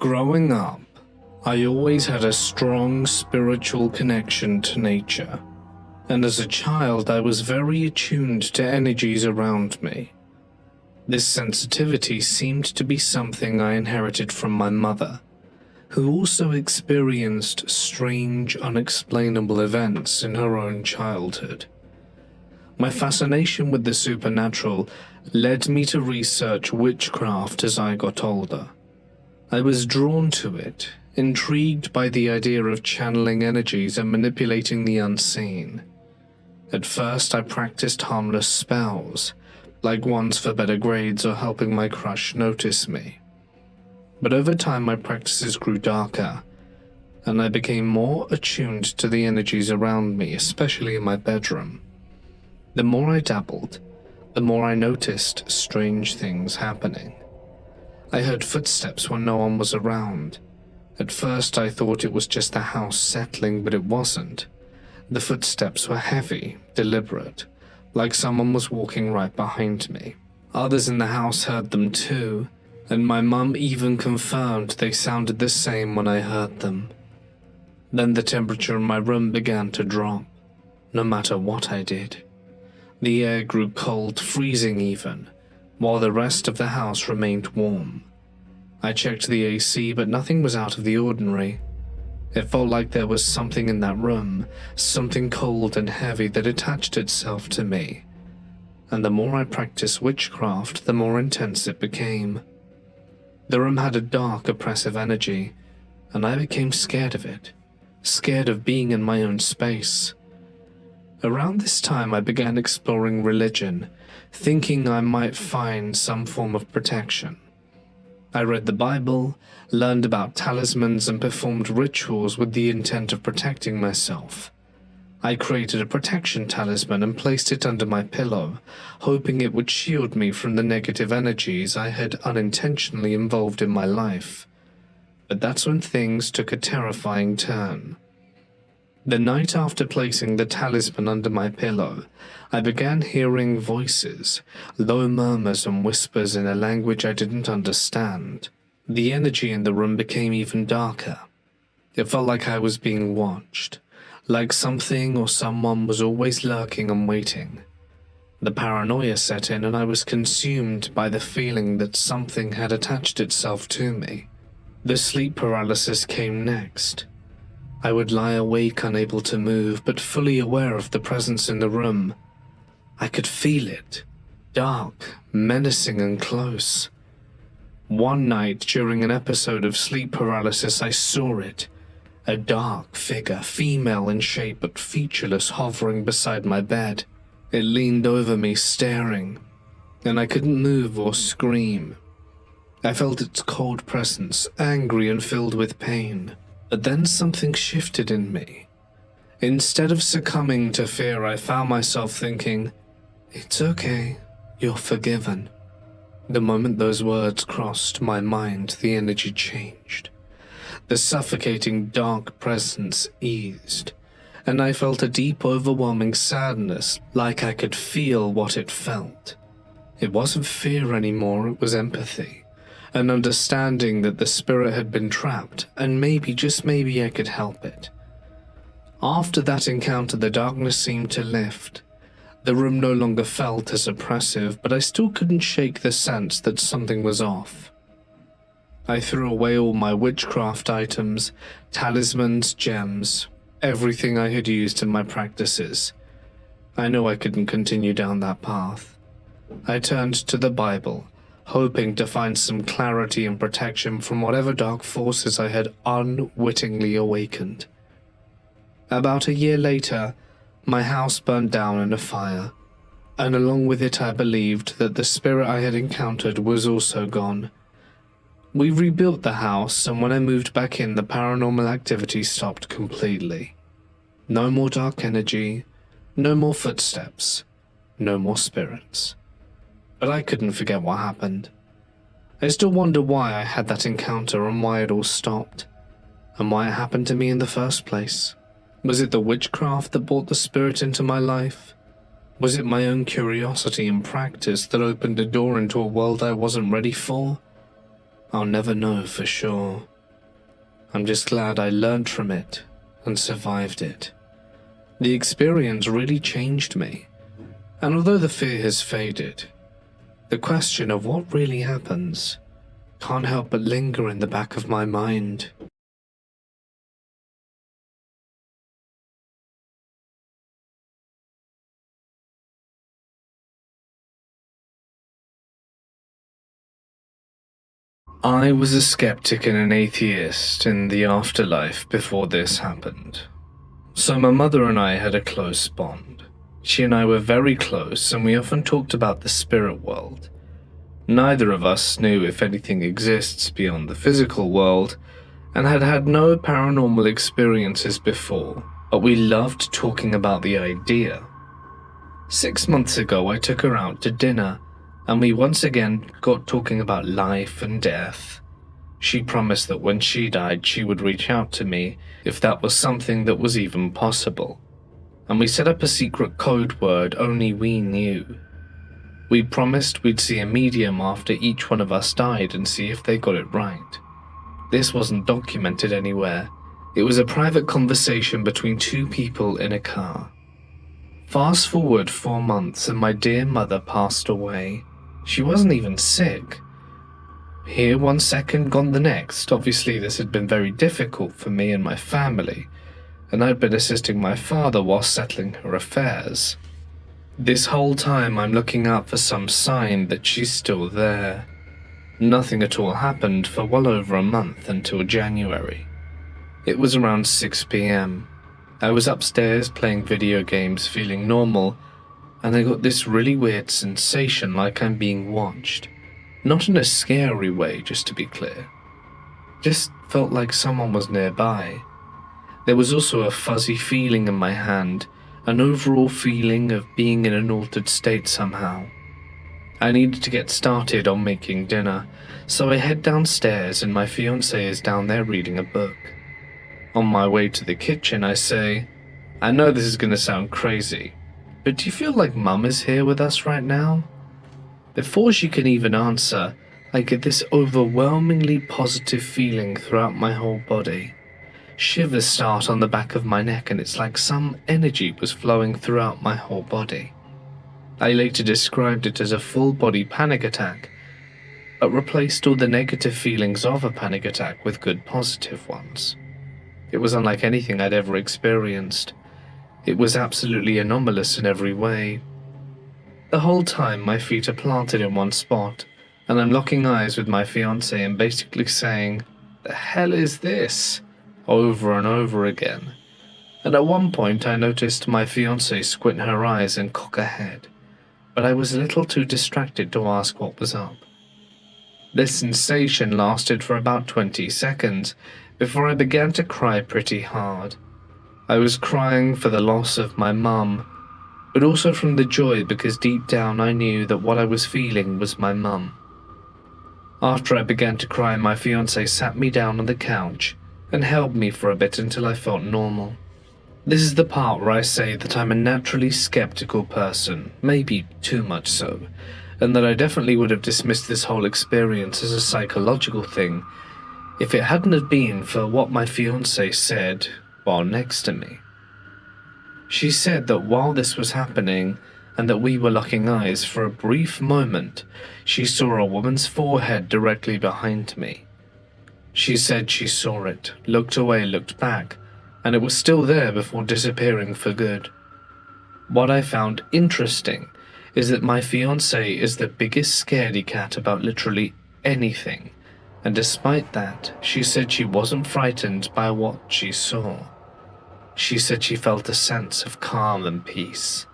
Growing up, I always had a strong spiritual connection to nature, and as a child I was very attuned to energies around me. This sensitivity seemed to be something I inherited from my mother, who also experienced strange, unexplainable events in her own childhood. My fascination with the supernatural led me to research witchcraft as I got older. I was drawn to it, intrigued by the idea of channeling energies and manipulating the unseen. At first, I practiced harmless spells, like ones for better grades or helping my crush notice me. But over time, my practices grew darker, and I became more attuned to the energies around me, especially in my bedroom. The more I dabbled, the more I noticed strange things happening. I heard footsteps when no one was around. At first I thought it was just the house settling, but it wasn't. The footsteps were heavy, deliberate, like someone was walking right behind me. Others in the house heard them too, and my mum even confirmed they sounded the same when I heard them. Then the temperature in my room began to drop, no matter what I did. The air grew cold, freezing even, while the rest of the house remained warm. I checked the AC, but nothing was out of the ordinary. It felt like there was something in that room, something cold and heavy that attached itself to me. And the more I practiced witchcraft, the more intense it became. The room had a dark, oppressive energy, and I became scared of it, scared of being in my own space. Around this time, I began exploring religion, thinking I might find some form of protection. I read the Bible, learned about talismans, and performed rituals with the intent of protecting myself. I created a protection talisman and placed it under my pillow, hoping it would shield me from the negative energies I had unintentionally involved in my life. But that's when things took a terrifying turn. The night after placing the talisman under my pillow, I began hearing voices, low murmurs and whispers in a language I didn't understand. The energy in the room became even darker. It felt like I was being watched, like something or someone was always lurking and waiting. The paranoia set in, and I was consumed by the feeling that something had attached itself to me. The sleep paralysis came next. I would lie awake, unable to move, but fully aware of the presence in the room. I could feel it, dark, menacing, and close. One night during an episode of sleep paralysis, I saw it, a dark figure, female in shape but featureless, hovering beside my bed. It leaned over me, staring, and I couldn't move or scream. I felt its cold presence, angry and filled with pain. But then something shifted in me. Instead of succumbing to fear, I found myself thinking, "It's okay, you're forgiven." The moment those words crossed my mind, the energy changed. The suffocating dark presence eased, and I felt a deep, overwhelming sadness, like I could feel what it felt. It wasn't fear anymore, it was empathy. An understanding that the spirit had been trapped, and maybe, just maybe, I could help it. After that encounter, the darkness seemed to lift. The room no longer felt as oppressive, but I still couldn't shake the sense that something was off. I threw away all my witchcraft items, talismans, gems, everything I had used in my practices. I knew I couldn't continue down that path. I turned to the Bible, hoping to find some clarity and protection from whatever dark forces I had unwittingly awakened. About a year later, my house burned down in a fire, and along with it I believed that the spirit I had encountered was also gone. We rebuilt the house, and when I moved back in, the paranormal activity stopped completely. No more dark energy, no more footsteps, no more spirits. But I couldn't forget what happened. I still wonder why I had that encounter and why it all stopped, and why it happened to me in the first place. Was it the witchcraft that brought the spirit into my life? Was it my own curiosity and practice that opened a door into a world I wasn't ready for? I'll never know for sure. I'm just glad I learned from it and survived it. The experience really changed me, and although the fear has faded, the question of what really happens can't help but linger in the back of my mind. I was a skeptic and an atheist in the afterlife before this happened. So my mother and I had a close bond. She and I were very close, and we often talked about the spirit world. Neither of us knew if anything exists beyond the physical world, and had had no paranormal experiences before, but we loved talking about the idea. 6 months ago, I took her out to dinner, and we once again got talking about life and death. She promised that when she died, she would reach out to me if that was something that was even possible. And we set up a secret code word only we knew. We promised we'd see a medium after each one of us died and see if they got it right. This wasn't documented anywhere. It was a private conversation between two people in a car. Fast forward 4 months and my dear mother passed away. She wasn't even sick. Here 1 second, gone the next. Obviously this had been very difficult for me and my family, and I'd been assisting my father while settling her affairs. This whole time I'm looking out for some sign that she's still there. Nothing at all happened for well over a month until January. It was around 6 p.m. I was upstairs playing video games, feeling normal, and I got this really weird sensation like I'm being watched. Not in a scary way, just to be clear. Just felt like someone was nearby. There was also a fuzzy feeling in my hand, an overall feeling of being in an altered state somehow. I needed to get started on making dinner, so I head downstairs and my fiancé is down there reading a book. On my way to the kitchen, I say, "I know this is going to sound crazy, but do you feel like Mum is here with us right now?" Before she can even answer, I get this overwhelmingly positive feeling throughout my whole body. Shivers start on the back of my neck and it's like some energy was flowing throughout my whole body. I later described it as a full-body panic attack, but replaced all the negative feelings of a panic attack with good positive ones. It was unlike anything I'd ever experienced. It was absolutely anomalous in every way. The whole time my feet are planted in one spot, and I'm locking eyes with my fiancé and basically saying, "The hell is this?" over and over again. And at one point I noticed my fiancé squint her eyes and cock her head, but I was a little too distracted to ask what was up. This sensation lasted for about 20 seconds before I began to cry pretty hard. I was crying for the loss of my mum, but also from the joy because deep down I knew that what I was feeling was my mum. After I began to cry, my fiancé sat me down on the couch and held me for a bit until I felt normal. This is the part where I say that I'm a naturally skeptical person, maybe too much so, and that I definitely would have dismissed this whole experience as a psychological thing if it hadn't have been for what my fiancé said while next to me. She said that while this was happening and that we were locking eyes for a brief moment, she saw a woman's forehead directly behind me. She said she saw it, looked away, looked back, and it was still there before disappearing for good. What I found interesting is that my fiancé is the biggest scaredy cat about literally anything, and despite that, she said she wasn't frightened by what she saw. She said she felt a sense of calm and peace.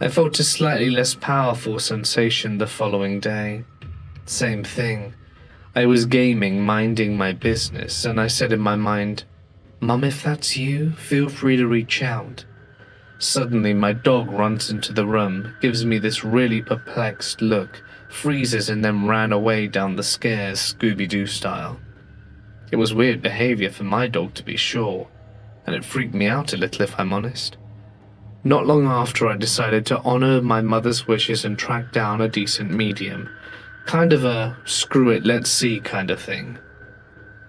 I felt a slightly less powerful sensation the following day. Same thing. I was gaming, minding my business, and I said in my mind, "Mum, if that's you, feel free to reach out." Suddenly, my dog runs into the room, gives me this really perplexed look, freezes and then ran away down the stairs, Scooby-Doo style. It was weird behavior for my dog to be sure, and it freaked me out a little if I'm honest. Not long after, I decided to honor my mother's wishes and track down a decent medium. Kind of a screw it, let's see kind of thing.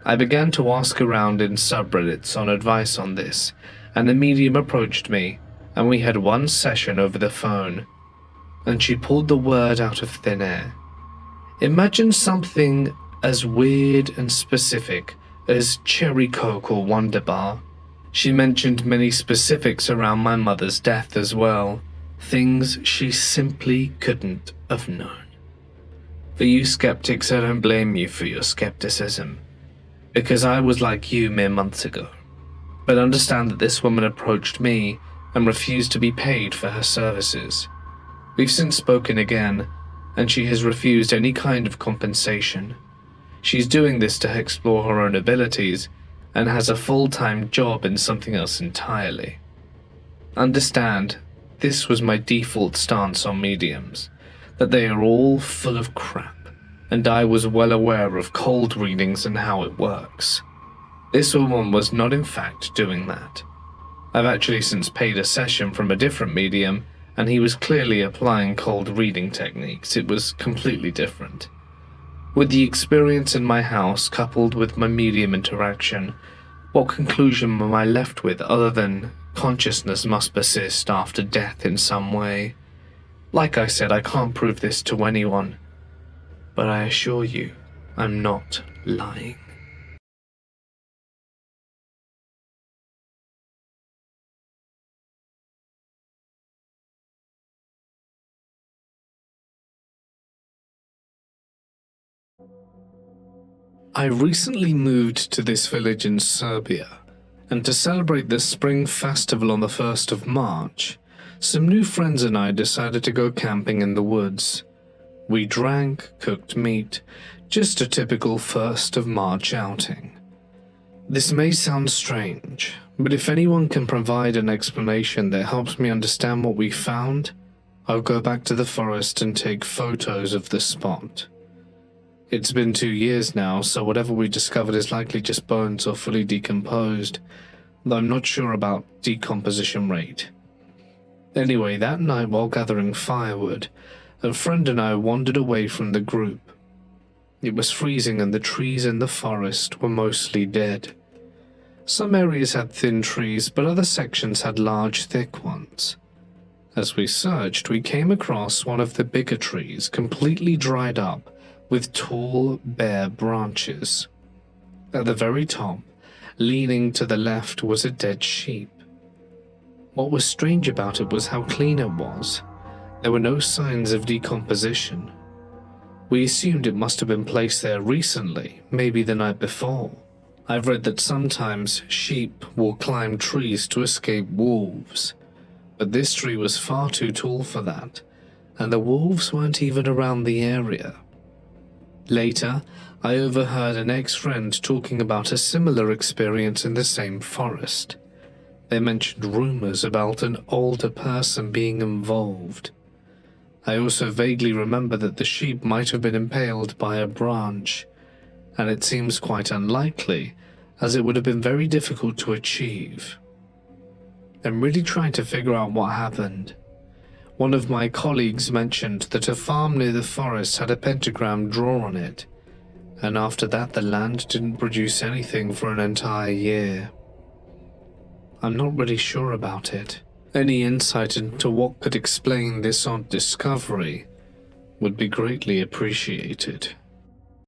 I began to ask around in subreddits on advice on this, and the medium approached me, and we had one session over the phone, and she pulled the word out of thin air. Imagine something as weird and specific as Cherry Coke or Wonder Bar. She mentioned many specifics around my mother's death as well, things she simply couldn't have known. For you skeptics, I don't blame you for your skepticism, because I was like you mere months ago. But understand that this woman approached me and refused to be paid for her services. We've since spoken again, and she has refused any kind of compensation. She's doing this to explore her own abilities and has a full-time job in something else entirely. Understand, this was my default stance on mediums, that they are all full of crap, and I was well aware of cold readings and how it works. This woman was not in fact doing that. I've actually since paid a session from a different medium, and he was clearly applying cold reading techniques. It was completely different. With the experience in my house coupled with my medium interaction, what conclusion am I left with other than consciousness must persist after death in some way? Like I said, I can't prove this to anyone, but I assure you, I'm not lying. I recently moved to this village in Serbia, and to celebrate the spring festival on the 1st of March, some new friends and I decided to go camping in the woods. We drank, cooked meat, just a typical 1st of March outing. This may sound strange, but if anyone can provide an explanation that helps me understand what we found, I'll go back to the forest and take photos of the spot. It's been 2 years now, so whatever we discovered is likely just bones or fully decomposed, though I'm not sure about decomposition rate. Anyway, that night while gathering firewood, a friend and I wandered away from the group. It was freezing and the trees in the forest were mostly dead. Some areas had thin trees, but other sections had large, thick ones. As we searched, we came across one of the bigger trees, completely dried up, with tall, bare branches. At the very top, leaning to the left, was a dead sheep. What was strange about it was how clean it was. There were no signs of decomposition. We assumed it must have been placed there recently, maybe the night before. I've read that sometimes sheep will climb trees to escape wolves, but this tree was far too tall for that, and the wolves weren't even around the area. Later, I overheard an ex-friend talking about a similar experience in the same forest. They mentioned rumors about an older person being involved. I also vaguely remember that the sheep might have been impaled by a branch, and it seems quite unlikely, as it would have been very difficult to achieve. I'm really trying to figure out what happened. One of my colleagues mentioned that a farm near the forest had a pentagram drawn on it, and after that the land didn't produce anything for an entire year. I'm not really sure about it. Any insight into what could explain this odd discovery would be greatly appreciated.